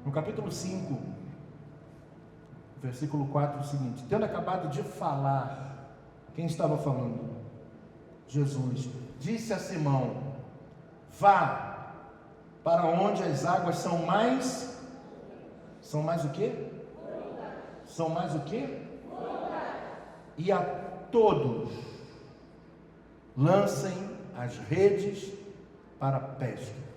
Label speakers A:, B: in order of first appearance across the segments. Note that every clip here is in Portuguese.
A: No capítulo 5, versículo 4, é o seguinte: tendo acabado de falar, quem estava falando? Jesus. Disse a Simão: vá para onde as águas são mais o quê? São mais o quê? E a todos lancem as redes para a pesca.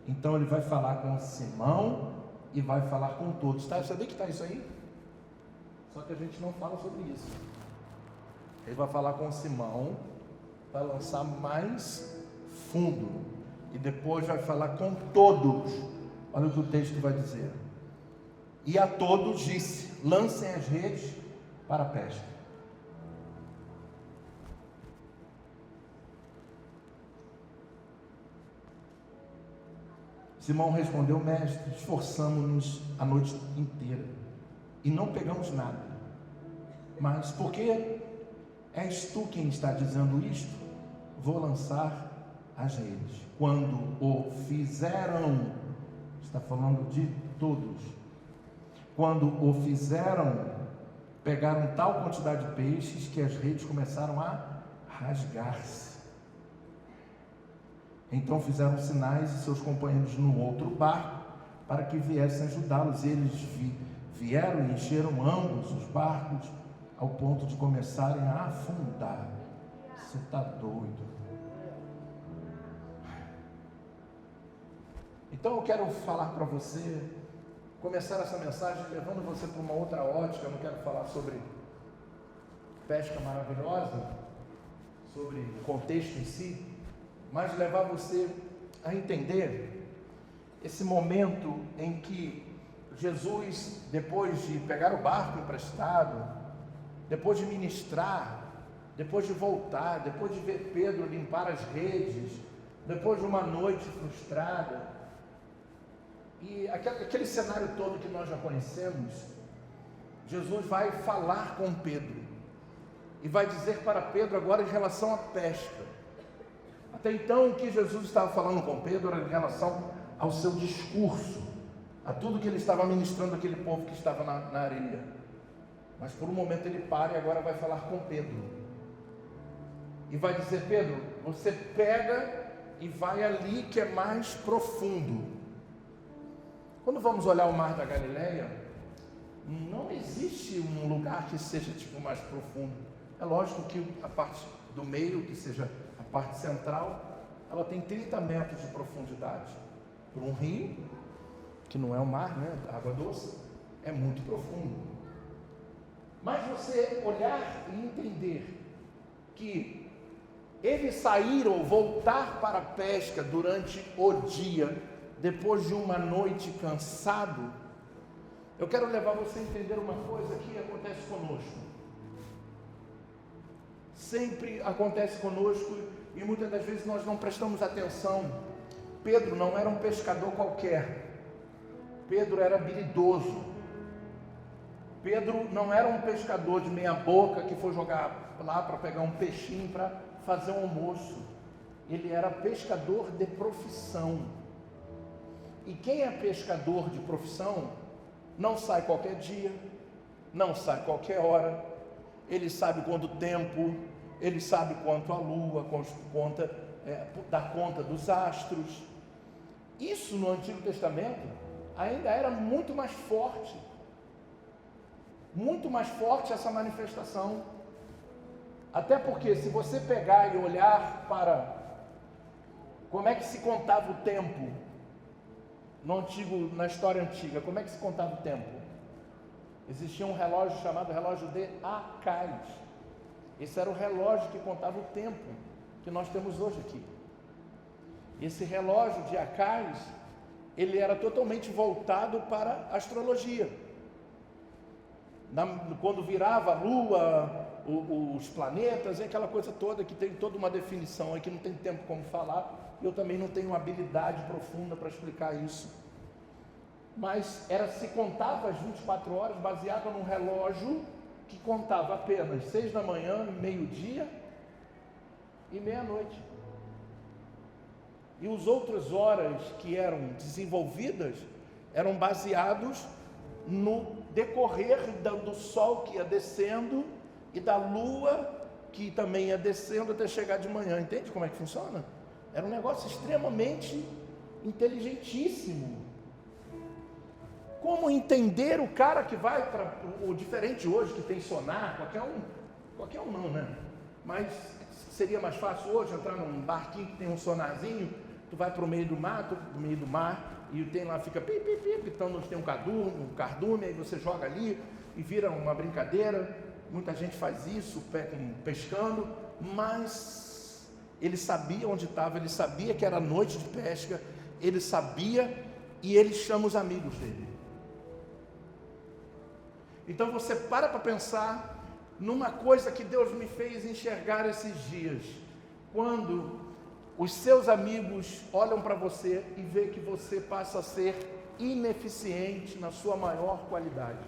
A: Então ele vai falar com Simão e vai falar com todos. Tá? Sabia que está isso aí? Só que a gente não fala sobre isso. Ele vai falar com Simão para lançar mais fundo. E depois vai falar com todos. Olha o que o texto vai dizer. E a todos disse: lancem as redes para a pesca. Simão respondeu: mestre, esforçamo-nos a noite inteira e não pegamos nada. Mas porque és tu quem está dizendo isto, vou lançar as redes. Quando o fizeram, está falando de todos. Quando o fizeram, pegaram tal quantidade de peixes que as redes começaram a rasgar-se. Então fizeram sinais e seus companheiros no outro barco para que viessem ajudá-los. Eles vieram e encheram ambos os barcos ao ponto de começarem a afundar. Você está doido? Então eu quero falar para você, começar essa mensagem levando você para uma outra ótica. Eu não quero falar sobre pesca maravilhosa, sobre o contexto em si, mas levar você a entender esse momento em que Jesus, depois de pegar o barco emprestado, depois de ministrar, depois de voltar, depois de ver Pedro limpar as redes, depois de uma noite frustrada, e aquele cenário todo que nós já conhecemos, Jesus vai falar com Pedro e vai dizer para Pedro agora em relação à pesca. Até então o que Jesus estava falando com Pedro era em relação ao seu discurso, a tudo que ele estava ministrando àquele povo que estava na areia. Mas por um momento ele para e agora vai falar com Pedro e vai dizer: Pedro, você pega e vai ali que é mais profundo. Quando vamos olhar o mar da Galileia, não existe um lugar que seja tipo mais profundo. É lógico que a parte do meio, que seja a parte central, ela tem 30 metros de profundidade. Por um rio, que não é o mar, né? Água doce, é muito profundo. Mas você olhar e entender que eles saíram, voltar para a pesca durante o dia, depois de uma noite cansado, eu quero levar você a entender uma coisa que acontece conosco. Sempre acontece conosco e muitas das vezes nós não prestamos atenção. Pedro não era um pescador qualquer. Pedro era habilidoso. Pedro não era um pescador de meia boca que foi jogar lá para pegar um peixinho para fazer um almoço. Ele era pescador de profissão. E quem é pescador de profissão não sai qualquer dia, não sai qualquer hora. Ele sabe quando o tempo, ele sabe quanto a lua, dá conta dos astros. Isso no Antigo Testamento ainda era muito mais forte essa manifestação. Até porque se você pegar e olhar para como é que se contava o tempo na história antiga, como é que se contava o tempo? Existia um relógio chamado relógio de Acais. Esse era o relógio que contava o tempo que nós temos hoje aqui. Esse relógio de Acais, ele era totalmente voltado para a astrologia. Quando virava a lua, os planetas, aquela coisa toda que tem toda uma definição aqui, não tem tempo como falar. Eu também não tenho habilidade profunda para explicar isso. Mas se contava as 24 horas baseado num relógio que contava apenas 6 da manhã, meio-dia e meia-noite. E as outras horas que eram desenvolvidas eram baseados no decorrer do sol que ia descendo e da lua que também ia descendo até chegar de manhã. Entende como é que funciona? Era um negócio extremamente inteligentíssimo. Como entender o cara que vai para o diferente hoje, que tem sonar, qualquer um não, né? Mas seria mais fácil hoje entrar num barquinho que tem um sonarzinho, tu vai para o meio do mato, no meio do mar, e tem lá, fica pi, pi, pi, pitando onde tem um cardume, aí você joga ali e vira uma brincadeira. Muita gente faz isso, pescando, mas ele sabia onde estava, ele sabia que era noite de pesca, ele sabia, e ele chama os amigos dele. Então você para pensar numa coisa que Deus me fez enxergar esses dias, quando os seus amigos olham para você e vê que você passa a ser ineficiente na sua maior qualidade.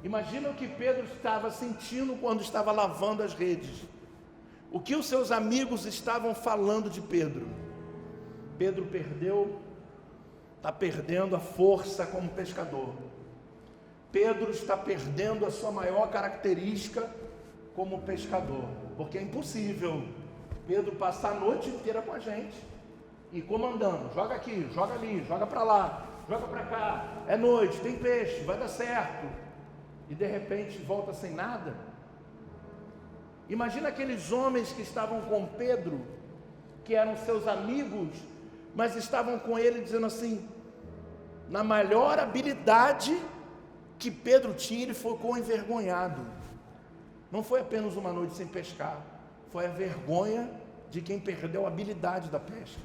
A: Imagina o que Pedro estava sentindo quando estava lavando as redes. O que os seus amigos estavam falando de Pedro. Pedro está perdendo a força como pescador. Pedro está perdendo a sua maior característica como pescador, porque é impossível Pedro passar a noite inteira com a gente e comandando, joga aqui, joga ali, joga para lá, joga para cá, é noite, tem peixe, vai dar certo, e de repente volta sem nada. Imagina aqueles homens que estavam com Pedro, que eram seus amigos, mas estavam com ele dizendo assim, na maior habilidade que Pedro tinha, ele ficou envergonhado. Não foi apenas uma noite sem pescar, foi a vergonha de quem perdeu a habilidade da pesca.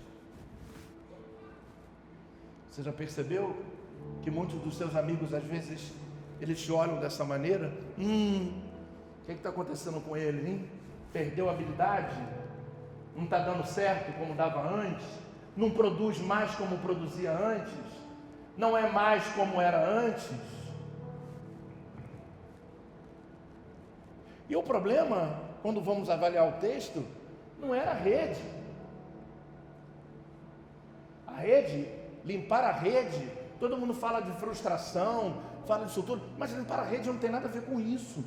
A: Você já percebeu que muitos dos seus amigos, às vezes, eles te olham dessa maneira? O que está acontecendo com ele, hein? Perdeu a habilidade? Não está dando certo como dava antes? Não produz mais como produzia antes? Não é mais como era antes? E o problema, quando vamos avaliar o texto, não era a rede. A rede, limpar a rede, todo mundo fala de frustração, fala disso tudo, mas limpar a rede não tem nada a ver com isso.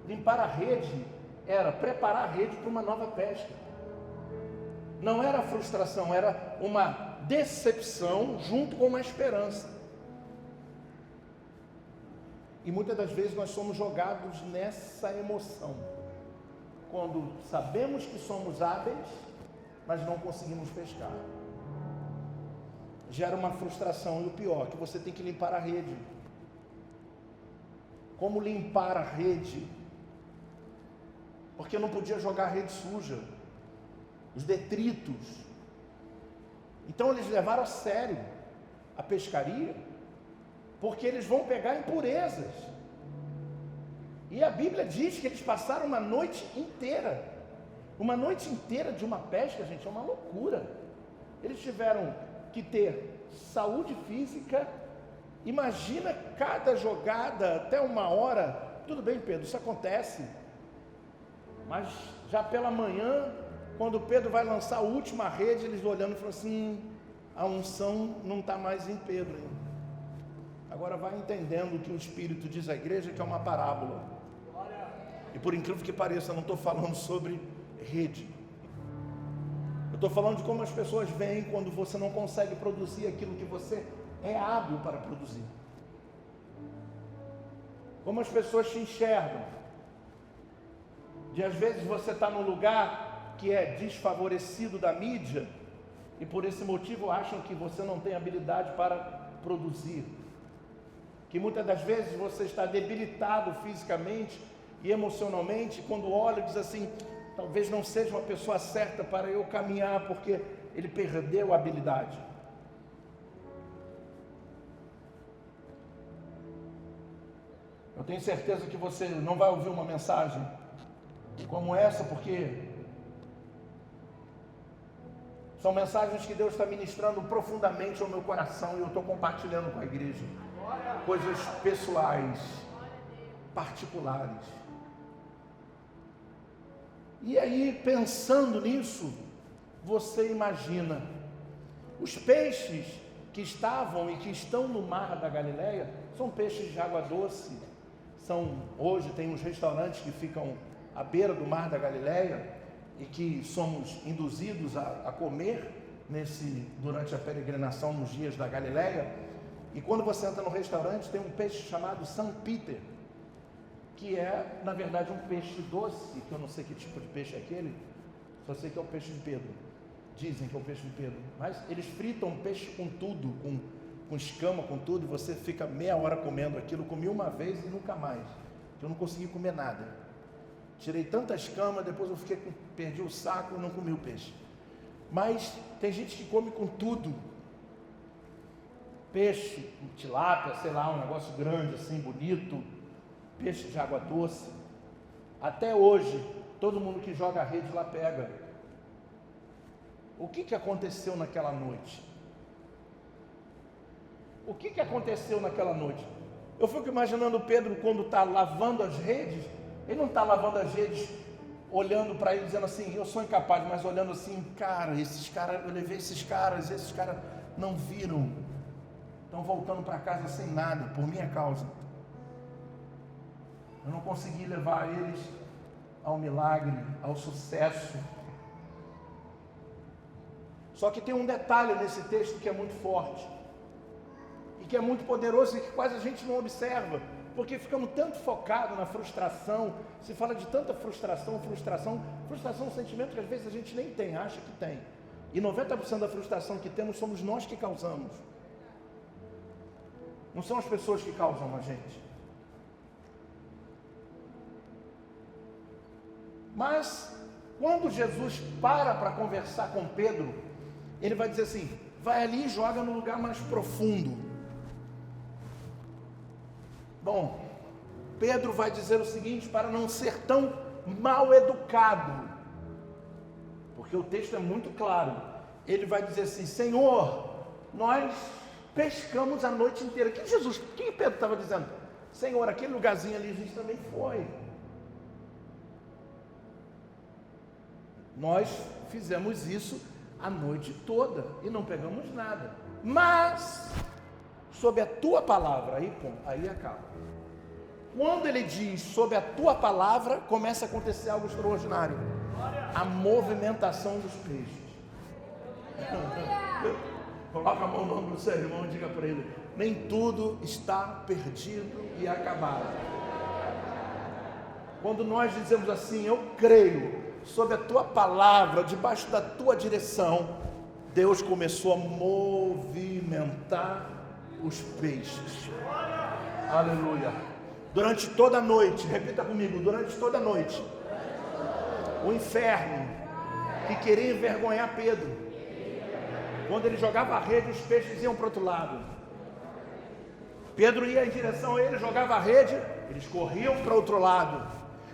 A: Limpar a rede era preparar a rede para uma nova pesca. Não era frustração, era uma decepção junto com uma esperança. E muitas das vezes nós somos jogados nessa emoção, quando sabemos que somos hábeis, mas não conseguimos pescar. Gera uma frustração, e o pior, que você tem que limpar a rede. Como limpar a rede? Porque não podia jogar a rede suja, os detritos. Então eles levaram a sério a pescaria, porque eles vão pegar impurezas. E a Bíblia diz que eles passaram uma noite inteira. Uma noite inteira de uma pesca, gente, é uma loucura. Eles tiveram que ter saúde física. Imagina cada jogada, até 1 hora. Tudo bem, Pedro, isso acontece. Mas já pela manhã, quando Pedro vai lançar a última rede, eles olhando e falam assim, a unção não está mais em Pedro ainda. Agora vai entendendo o que o Espírito diz à igreja, que é uma parábola. E por incrível que pareça, eu não estou falando sobre rede. Eu estou falando de como as pessoas veem quando você não consegue produzir aquilo que você é hábil para produzir. Como as pessoas te enxergam. De às vezes você está num lugar que é desfavorecido da mídia, e por esse motivo acham que você não tem habilidade para produzir. Que muitas das vezes você está debilitado fisicamente e emocionalmente, quando olha e diz assim, talvez não seja uma pessoa certa para eu caminhar, porque ele perdeu a habilidade. Eu tenho certeza que você não vai ouvir uma mensagem como essa, porque são mensagens que Deus está ministrando profundamente ao meu coração, e eu estou compartilhando com a igreja. Coisas pessoais, particulares. E aí, pensando nisso, você imagina, os peixes que estavam e que estão no mar da Galileia são peixes de água doce. Hoje tem uns restaurantes que ficam à beira do mar da Galileia e que somos induzidos a comer durante a peregrinação nos dias da Galileia. E quando você entra no restaurante, tem um peixe chamado St. Peter, que é, na verdade, um peixe doce, que eu não sei que tipo de peixe é aquele, só sei que é o peixe de Pedro. Dizem que é o peixe de Pedro. Mas eles fritam o peixe com tudo, com escama, com tudo, e você fica meia hora comendo aquilo. Comi uma vez e nunca mais, eu não consegui comer nada. Tirei tanta escama, depois eu perdi o saco e não comi o peixe. Mas tem gente que come com tudo. Peixe, tilápia, sei lá, um negócio grande assim, bonito, peixe de água doce. Até hoje, todo mundo que joga a rede lá pega. O que aconteceu naquela noite? O que aconteceu naquela noite? Eu fico imaginando Pedro quando está lavando as redes. Ele não está lavando as redes olhando para ele dizendo assim, eu sou incapaz, mas olhando assim, cara, eu levei esses caras não viram, estão voltando para casa sem nada, por minha causa. Eu não consegui levar eles ao milagre, ao sucesso. Só que tem um detalhe nesse texto que é muito forte, e que é muito poderoso e que quase a gente não observa, porque ficamos tanto focados na frustração. Se fala de tanta frustração é um sentimento que às vezes a gente nem tem, acha que tem. E 90% da frustração que temos somos nós que causamos. Não são as pessoas que causam a gente. Mas, quando Jesus para conversar com Pedro, ele vai dizer assim, vai ali e joga no lugar mais profundo. Bom, Pedro vai dizer o seguinte, para não ser tão mal educado, porque o texto é muito claro. Ele vai dizer assim, Senhor, nós pescamos a noite inteira. O que Pedro estava dizendo? Senhor, aquele lugarzinho ali a gente também foi. Nós fizemos isso a noite toda e não pegamos nada. Mas, sob a tua palavra, aí acaba. Quando ele diz sob a tua palavra, começa a acontecer algo extraordinário. A movimentação dos peixes. Coloca a mão no ombro do seu irmão e diga para ele, nem tudo está perdido e acabado. Quando nós dizemos assim, eu creio, sob a tua palavra, debaixo da tua direção, Deus começou a movimentar os peixes. Aleluia. Durante toda a noite, repita comigo, durante toda a noite, o inferno que queria envergonhar Pedro, quando ele jogava a rede, os peixes iam para o outro lado. Pedro ia em direção a ele, jogava a rede, eles corriam para o outro lado.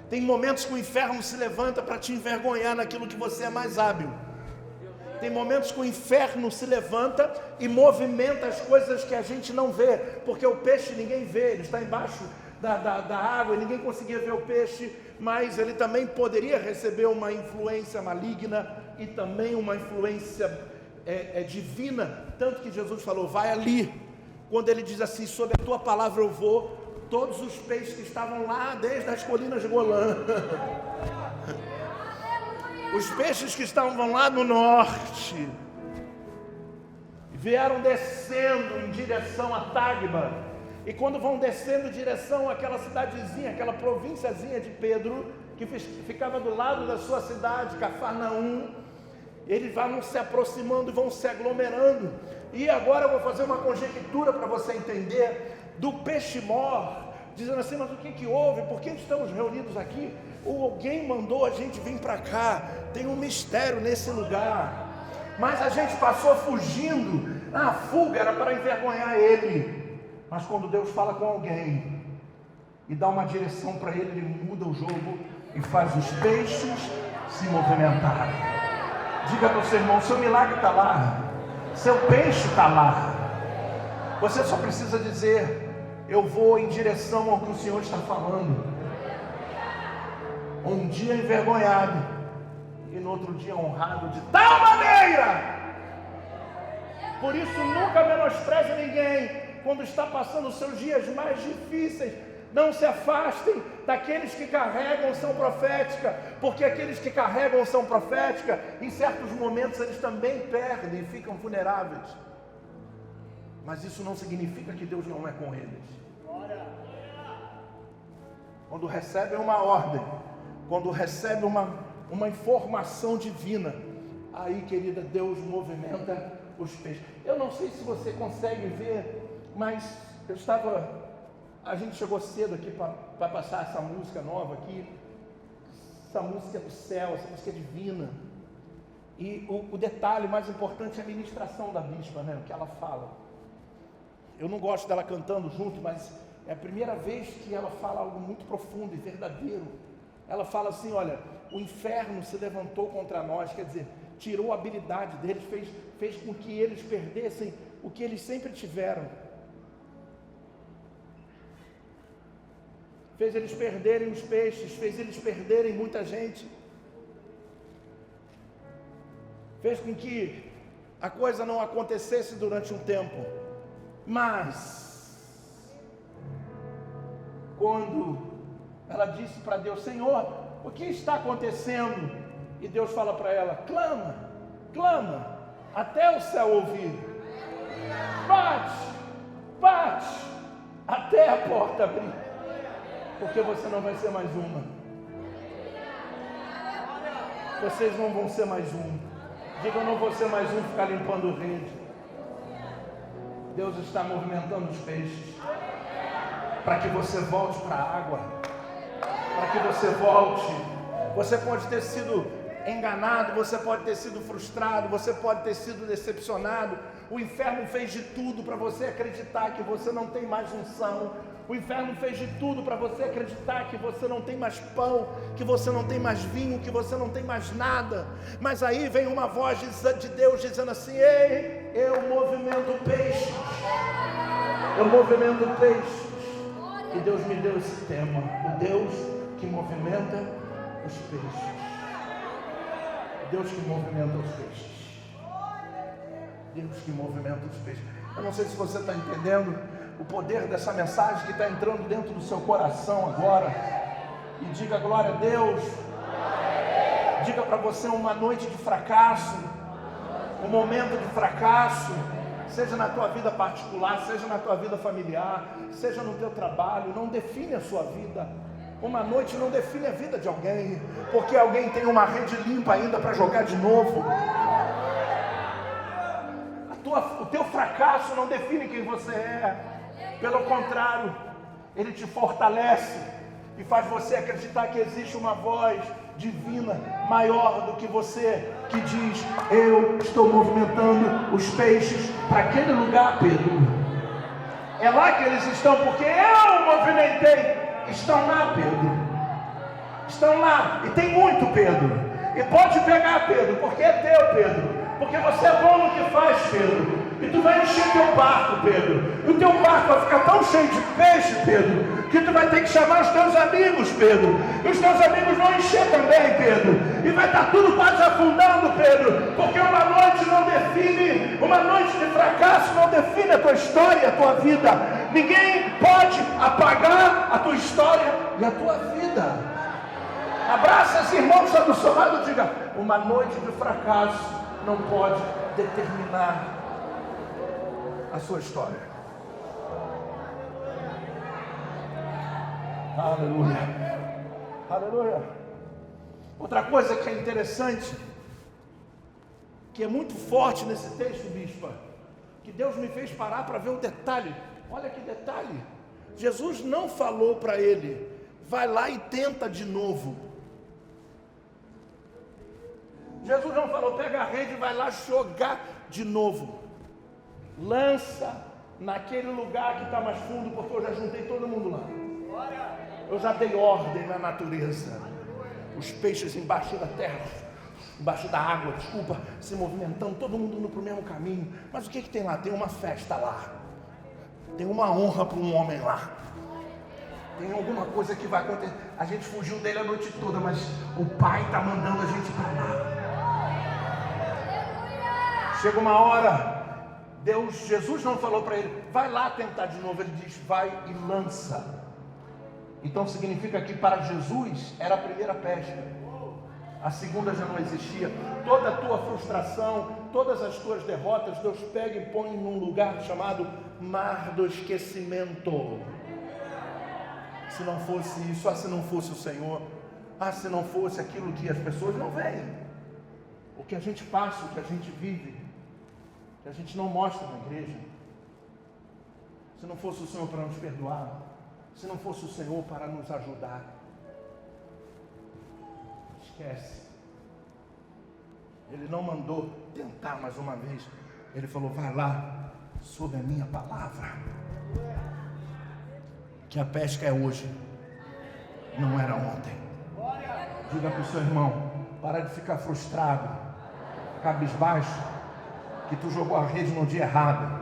A: Tem momentos que o inferno se levanta para te envergonhar naquilo que você é mais hábil. Tem momentos que o inferno se levanta e movimenta as coisas que a gente não vê, porque o peixe ninguém vê, ele está embaixo da água e ninguém conseguia ver o peixe, mas ele também poderia receber uma influência maligna e também uma influência divina, tanto que Jesus falou, vai ali. Quando ele diz assim, sob a tua palavra eu vou, todos os peixes que estavam lá desde as colinas de Golã, os peixes que estavam lá no norte, vieram descendo em direção a Tágba. E quando vão descendo em direção àquela cidadezinha, aquela provínciazinha de Pedro, que ficava do lado da sua cidade, Cafarnaum, eles vão se aproximando e vão se aglomerando. E agora eu vou fazer uma conjectura para você entender do peixe-mor, dizendo assim, mas o que houve? Por que estamos reunidos aqui? Ou alguém mandou a gente vir para cá? Tem um mistério nesse lugar. Mas a gente passou fugindo. A fuga era para envergonhar ele. Mas quando Deus fala com alguém e dá uma direção para ele, ele muda o jogo e faz os peixes se movimentarem. Diga para o seu irmão, seu milagre está lá, seu peixe está lá. Você só precisa dizer, eu vou em direção ao que o Senhor está falando. Um dia envergonhado e no outro dia honrado de tal maneira Por isso, nunca menospreze ninguém quando está passando os seus dias mais difíceis. Não se afastem daqueles que carregam unção profética, porque aqueles que carregam unção profética, em certos momentos eles também perdem e ficam vulneráveis. Mas isso não significa que Deus não é com eles. Quando recebem uma ordem, quando recebem uma informação divina, aí, querida, Deus movimenta os peixes. Eu não sei se você consegue ver, mas a gente chegou cedo aqui para passar essa música nova aqui. Essa música é do céu, essa música é divina. E o detalhe mais importante é a ministração da bispa, né? O que ela fala. Eu não gosto dela cantando junto, mas é a primeira vez que ela fala algo muito profundo e verdadeiro. Ela fala assim, olha, o inferno se levantou contra nós, quer dizer, tirou a habilidade deles, fez com que eles perdessem o que eles sempre tiveram. Fez eles perderem os peixes, fez eles perderem muita gente. Fez com que a coisa não acontecesse durante um tempo. Mas, quando ela disse para Deus, Senhor, o que está acontecendo? E Deus fala para ela, clama, clama, até o céu ouvir. Bate, até a porta abrir. Porque você não vai ser mais uma. Vocês não vão ser mais um. Diga, eu não vou ser mais um ficar limpando rede. Deus está movimentando os peixes. Para que você volte para a água. Para que você volte. Você pode ter sido enganado, você pode ter sido frustrado, você pode ter sido decepcionado. O inferno fez de tudo para você acreditar que você não tem mais unção. O inferno fez de tudo para você acreditar que você não tem mais pão, que você não tem mais vinho, que você não tem mais nada. Mas aí vem uma voz de Deus dizendo assim, ei, eu movimento peixes. Eu movimento peixes. E Deus me deu esse tema, o Deus que movimenta os peixes. Deus que movimenta os peixes. Deus que movimenta os peixes. Eu não sei se você está entendendo o poder dessa mensagem que está entrando dentro do seu coração agora. E diga glória a Deus. Diga para você uma noite de fracasso, um momento de fracasso, seja na tua vida particular, seja na tua vida familiar, seja no teu trabalho, não define a sua vida. Uma noite não define a vida de alguém, porque alguém tem uma rede limpa ainda para jogar de novo. O teu fracasso não define quem você é. Pelo contrário, ele te fortalece e faz você acreditar que existe uma voz divina maior do que você, que diz, eu estou movimentando os peixes para aquele lugar, Pedro. É lá que eles estão, porque eu movimentei. Estão lá, Pedro. Estão lá. E tem muito, Pedro. E pode pegar, Pedro, porque é teu, Pedro. Porque você é bom no que faz, Pedro. E tu vai encher teu barco, Pedro. E o teu barco vai ficar tão cheio de peixe, Pedro, que tu vai ter que chamar os teus amigos, Pedro. E os teus amigos vão encher também, Pedro. E vai estar tudo quase afundando, Pedro. Porque uma noite não define, uma noite de fracasso não define a tua história, a tua vida. Ninguém pode apagar a tua história e a tua vida. Abraça esse irmão que está do seu lado e diga, uma noite de fracasso não pode determinar a sua história. Aleluia. Aleluia. Outra coisa que é interessante, que é muito forte nesse texto, bispa, que Deus me fez parar para ver o detalhe. Olha que detalhe. Jesus não falou para ele, vai lá e tenta de novo. Jesus não falou, pega a rede e vai lá jogar de novo. Lança naquele lugar que está mais fundo, porque eu já juntei todo mundo lá. Eu já dei ordem na natureza. Os peixes embaixo da terra, embaixo da água, desculpa, se movimentando, todo mundo indo para o mesmo caminho. Mas o que tem lá? Tem uma festa lá. Tem uma honra para um homem lá. Tem alguma coisa que vai acontecer. A gente fugiu dele a noite toda, mas o Pai está mandando a gente para lá. Chega uma hora Jesus não falou para ele, vai lá tentar de novo, ele diz, vai e lança. Então significa que para Jesus era a primeira pesca, a segunda já não existia. Toda a tua frustração, todas as tuas derrotas, Deus pega e põe num lugar chamado mar do esquecimento. Se não fosse isso, se não fosse o Senhor, se não fosse aquilo que as pessoas não veem, o que a gente passa, o que a gente vive, que a gente não mostra na igreja, se não fosse o Senhor para nos perdoar, se não fosse o Senhor para nos ajudar, esquece. Ele não mandou tentar mais uma vez, ele falou, vai lá, sob a minha palavra, que a pesca é hoje, não era ontem. Diga para o seu irmão, para de ficar frustrado, cabisbaixo, que tu jogou a rede no dia errado.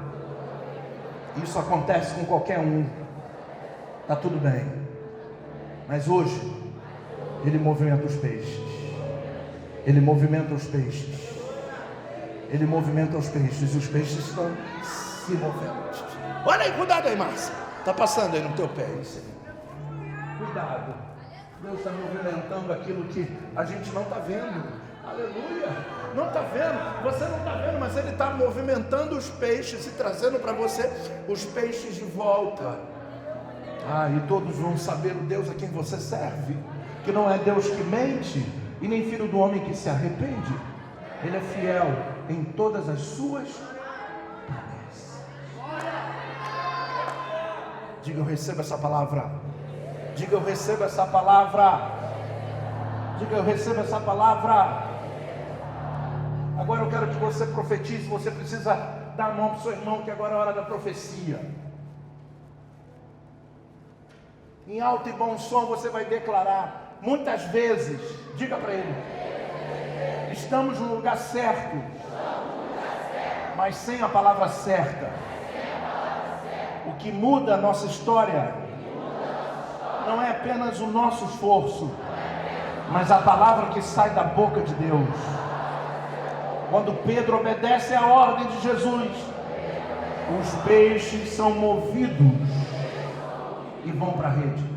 A: Isso acontece com qualquer um, está tudo bem, mas hoje ele movimenta os peixes, ele movimenta os peixes, ele movimenta os peixes, e os peixes estão se movendo. Olha aí, cuidado aí, Márcia, está passando aí no teu pé, isso aí. Cuidado, Deus está movimentando aquilo que a gente não está vendo. Aleluia. Não está vendo, você não está vendo, mas Ele está movimentando os peixes e trazendo para você os peixes de volta. E todos vão saber o Deus a quem você serve, que não é Deus que mente, e nem filho do homem que se arrepende. Ele é fiel em todas as suas promessas. Diga, eu recebo essa palavra. Diga, eu recebo essa palavra. Diga, eu recebo essa palavra. Agora eu quero que você profetize. Você precisa dar a mão para o seu irmão, que agora é a hora da profecia. Em alto e bom som você vai declarar. Muitas vezes, diga para ele, estamos no lugar certo, mas sem a palavra certa. O que muda a nossa história não é apenas o nosso esforço, mas a palavra que sai da boca de Deus. Quando Pedro obedece à ordem de Jesus, os peixes são movidos e vão para a rede.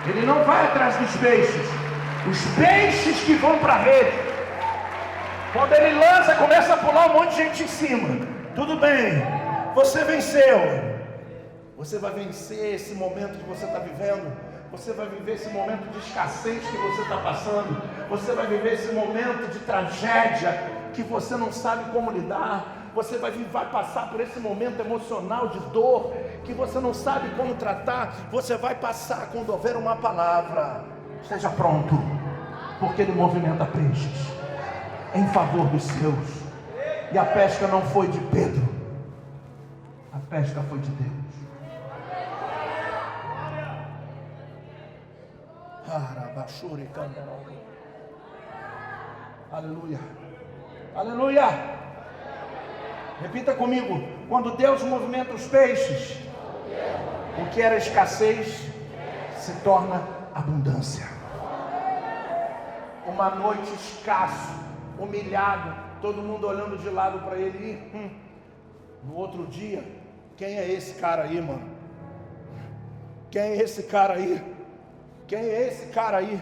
A: Ele não vai atrás dos peixes, os peixes que vão para a rede. Quando ele lança, começa a pular um monte de gente em cima. Tudo bem, você venceu. Você vai vencer esse momento que você está vivendo. Você vai viver esse momento de escassez que você está passando. Você vai viver esse momento de tragédia que você não sabe como lidar. Você vai passar por esse momento emocional de dor que você não sabe como tratar. Você vai passar quando houver uma palavra. Esteja pronto, porque Ele movimenta peixes em favor dos seus. E a pesca não foi de Pedro, a pesca foi de Deus. Aleluia, aleluia. Repita comigo: quando Deus movimenta os peixes, o que era escassez se torna abundância. Uma noite escasso, humilhado, todo mundo olhando de lado para ele. No outro dia, quem é esse cara aí, mano? Quem é esse cara aí? Quem é esse cara aí?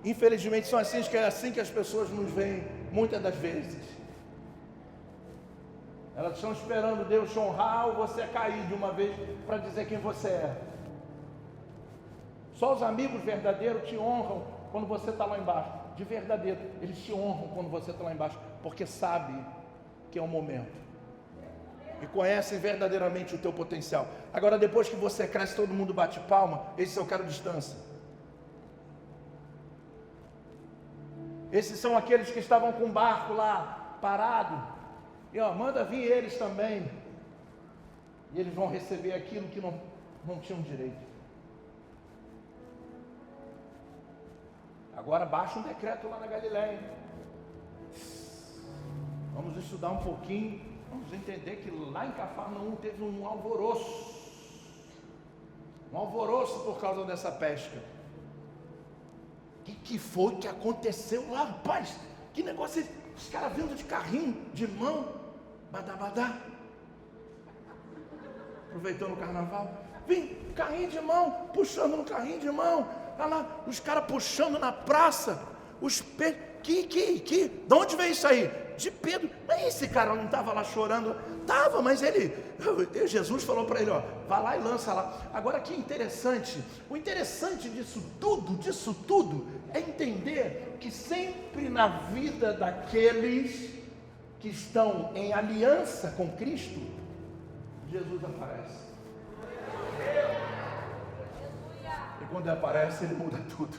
A: Infelizmente é assim que as pessoas nos veem muitas das vezes. Elas estão esperando Deus te honrar ou você cair de uma vez para dizer quem você é. Só os amigos verdadeiros te honram quando você está lá embaixo. De verdadeiro, eles te honram quando você está lá embaixo, porque sabe que é um momento e conhecem verdadeiramente o teu potencial. Agora, depois que você cresce, todo mundo bate palma. Esse eu quero distância. Esses são aqueles que estavam com o barco lá parado, e manda vir eles também, e eles vão receber aquilo que não tinham direito. Agora baixa um decreto lá na Galileia. Vamos estudar um pouquinho, vamos entender que lá em Cafarnaum teve um alvoroço por causa dessa pesca. O que foi que aconteceu lá, rapaz? O Que negócio é esse? Os caras vindo de carrinho, de mão, badá. Aproveitando o carnaval. Vem, carrinho de mão, puxando no carrinho de mão. Olha lá, os caras puxando na praça. Os peixes. De onde veio isso aí? De Pedro. Mas esse cara não estava lá chorando? Estava, mas Jesus falou para ele, ó, vai lá e lança lá. Agora que interessante, o interessante disso tudo, é entender que sempre na vida daqueles que estão em aliança com Cristo, Jesus aparece. E quando ele aparece, ele muda tudo.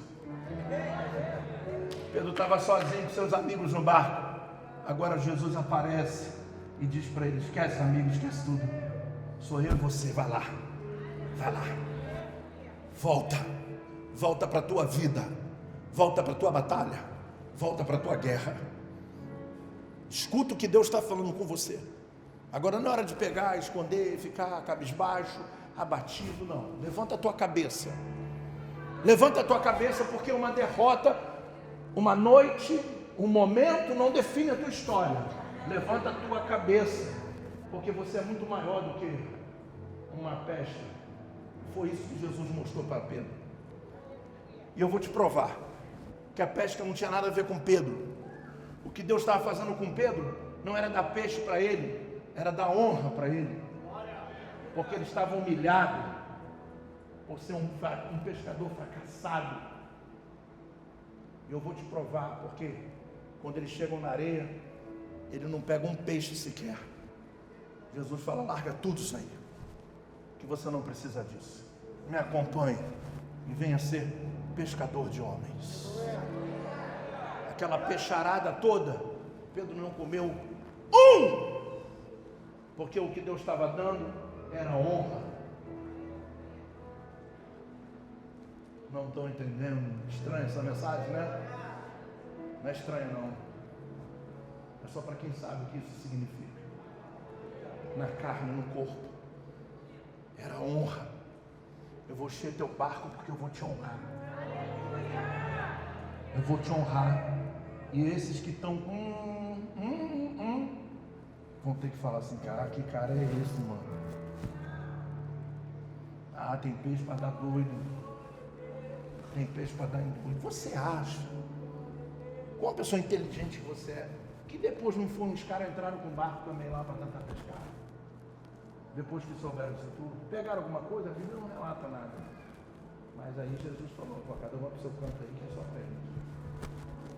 A: Pedro estava sozinho com seus amigos no barco. Agora Jesus aparece e diz para ele: esquece amigo, esquece tudo. Sou eu e você, vai lá. Volta para a tua vida. Volta para a tua batalha. Volta para a tua guerra. Escuta o que Deus está falando com você. Agora não é hora de pegar, esconder, ficar cabisbaixo, abatido, não. Levanta a tua cabeça. Levanta a tua cabeça, porque uma derrota, uma noite, um momento não define a tua história. Levanta a tua cabeça, porque você é muito maior do que uma peste. Foi isso que Jesus mostrou para Pedro. E eu vou te provar que a pesca não tinha nada a ver com Pedro. O que Deus estava fazendo com Pedro não era dar peixe para ele, era dar honra para ele, porque ele estava humilhado por ser um pescador fracassado. E eu vou te provar, porque quando eles chegam na areia, ele não pega um peixe sequer. Jesus fala: larga tudo isso aí, que você não precisa disso. Me acompanhe e venha ser pescador de homens. Aquela peixarada toda, Pedro não comeu porque o que Deus estava dando era honra. Não estão entendendo? Estranha essa mensagem, né? Não é estranha não. É só para quem sabe o que isso significa. Na carne, no corpo. Era honra. Eu vou encher teu barco porque eu vou te honrar. Eu vou te honrar. E esses que estão vão ter que falar assim: cara, que cara é esse, mano? Ah, tem peixe para dar doido. Tem peixe para dar doido. Você acha, com uma pessoa inteligente que você é, que depois não foram os caras entraram com o barco também lá para tentar pescar? Depois que souberam isso tudo, pegaram alguma coisa? A Bíblia não relata nada. Mas aí Jesus falou: cada um para o seu canto aí, que é só frente.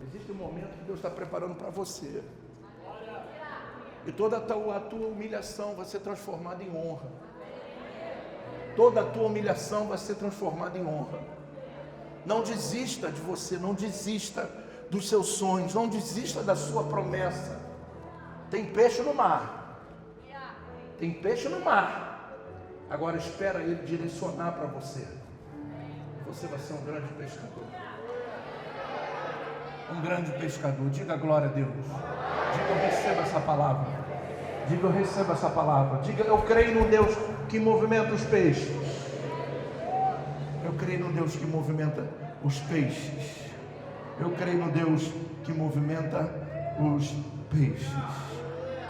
A: Existe um momento que Deus está preparando para você. E toda a tua humilhação vai ser transformada em honra. Toda a tua humilhação vai ser transformada em honra. Não desista de você, não desista dos seus sonhos, não desista da sua promessa. Tem peixe no mar. Tem peixe no mar. Agora espera ele direcionar para você. Você vai ser um grande pescador. Um grande pescador. Diga glória a Deus. Diga: eu recebo essa palavra. Diga: eu recebo essa palavra. Diga: eu creio no Deus que movimenta os peixes. Eu creio no Deus que movimenta os peixes. Eu creio no Deus que movimenta os peixes.